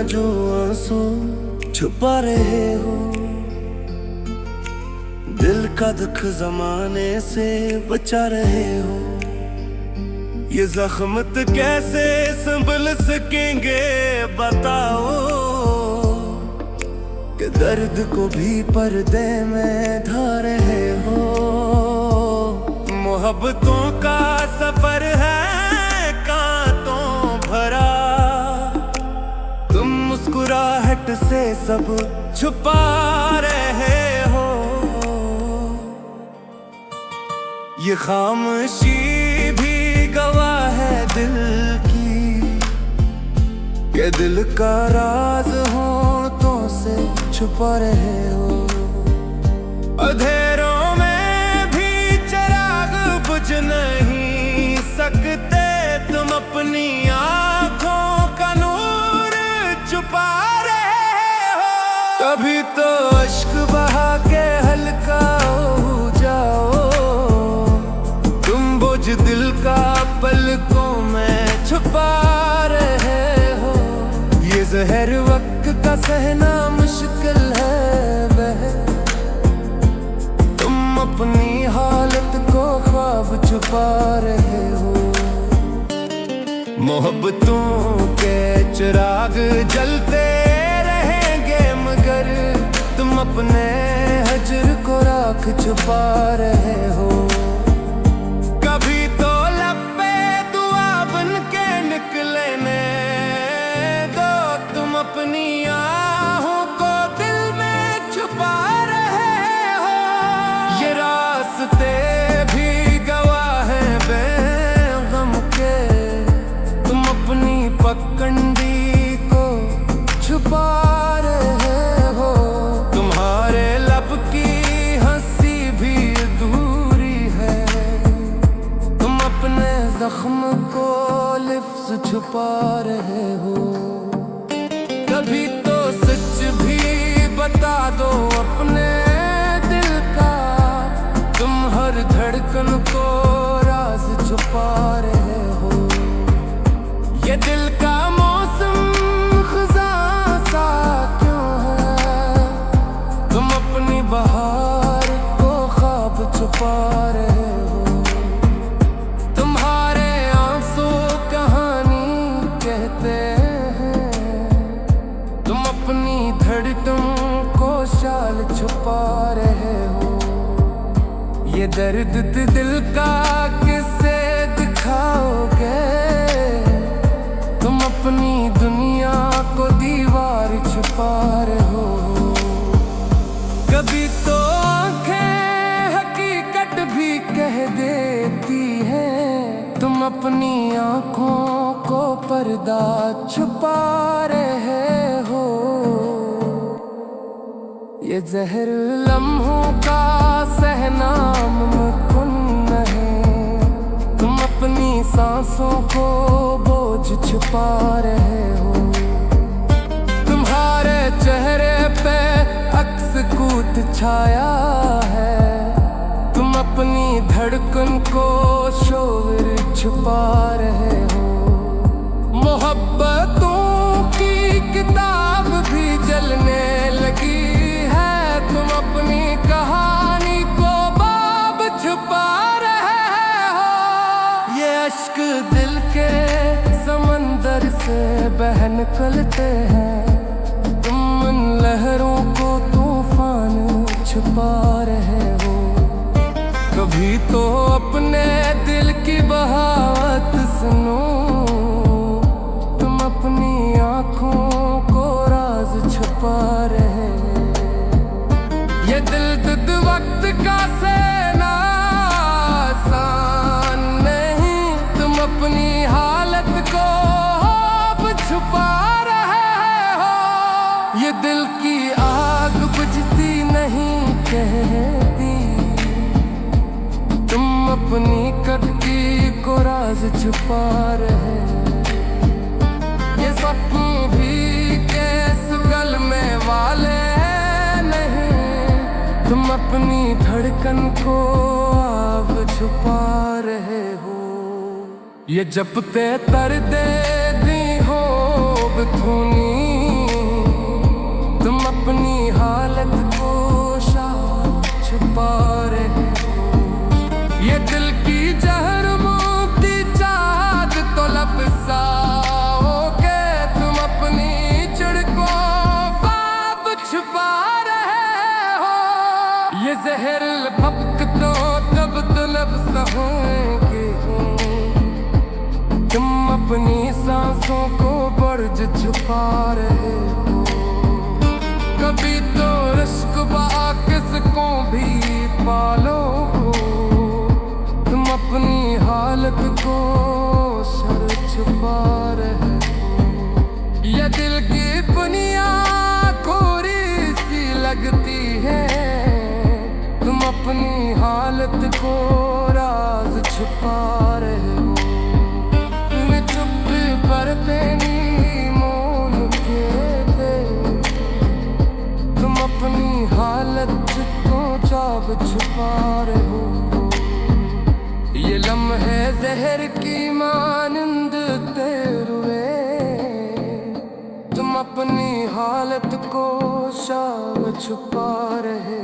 जो आंसू छुपा रहे हो। दिल का दुख जमाने से बचा रहे हो। ये जख्म तो कैसे संभल सकेंगे बताओ, कि दर्द को भी पर्दे में ढा रहे हो। मोहब्बतों का सफर है कांटों भरा, तुम मुस्कुराहट से सब छुपा रहे हो। ये खामोशी भी गवाह है दिल की, कि दिल का राज होठों से छुपा रहे हो। अंधेरों में भी चिराग बुझ नहीं सकते, तुम अपनी आंखों का नूर छुपा रहे हो। कभी तो अश्क बहा के हल्का हो जाओ, तुम बोझ दिल का पलकों में छुपा रहे हो। ये जहर वक्त का सहना मुश्किल है वह, तुम अपनी हालत को ख्वाब छुपा रहे हो। मोहब्बतों के चिराग जलते रहेंगे, मगर तुम अपने हजर को राख छुपा रहे हो। कभी तो लब पे दुआ बन के निकलने दो, तुम अपनी आहों को दिल में छुपा रहे हो। ये रास्ते भी गवाह हैं बेगम के, तुम अपनी पगडंडी को छुपा रहे हो। तुम्हारे लब की हंसी भी अधूरी है, तुम अपने जख्म को लिफ्ज छुपा रहे हो। कभी तो सच भी बता दो अपने दिल का, तुम हर धड़कन को राज छुपा रहे हो। ये दिल का मौसम खज़ां सा क्यों है, तुम अपनी बहार को ख्वाब छुपा रहे हो। तुम्हारे आंसू कहानी कहते हैं, तुम अपनी धड़कन को शाल छुपा रहे हो। ये दर्द दिल का किससे दिखाओगे, तुम अपनी दुनिया को दीवार छुपा रहे हो। कभी तो आंखें हकीकत भी कह देती हैं, तुम अपनी आंखों को पर्दा छुपा रहे हो। ये जहर लम्हों का सहना मुमकिन नहीं, तुम अपनी सांसों को बोझ छुपा रहे हो। तुम्हारे चेहरे पे अक्स कूट छाया है, तुम अपनी धड़कन को शोर छुपा रहे हो। मोहब्बतों की किताब भी जलने लगी है, तुम अपनी कहानी को बाब छुपा रहे हो। ये अश्क दिल के समंदर से बह निकलते हैं, तुम उन लहरों को तूफान छुपा रहे हो। कभी तो अपने दिल की बहावत सुनो, तुम अपनी आंखों को राज छुपा रहे। ये दिल दर्द वक्त का सहना आसान नहीं, तुम अपनी हालत को अब छुपा रहे हो। ये दिल की आग बुझती नहीं कहती, तुम अपनी कटकी को राज छुपा रहे। ये सपने भी कैस गल में वाले नहीं, तुम अपनी धड़कन को अब छुपा रहे हो। ये जपते तर दे दी हो बथूनी, अपनी हालत को शायद छुपा रहे हो। ये दिल की जहर मोती चाहत तो लपसाओगे तुम, अपनी चिढ़ को ख्वाब छुपा रहे हो। ये जहर भपक तो तब तलब सहोगे तुम, अपनी सांसों को बर्ज छुपा रहे हो। कभी तो इश्क किसको भी पालो, तुम अपनी हालत को सर छुपा रहे हो। ये दिल की बुनियाद कोरी सी लगती है, तुम अपनी हालत को राज छुपा रहे हो। तुम्हें चुप करते नहीं मौन के थे, तुम अपनी हालत को चाब छुपा रहे हो। ये लम्हे जहर की मानंद तेरे, तुम अपनी हालत को चाब छुपा रहे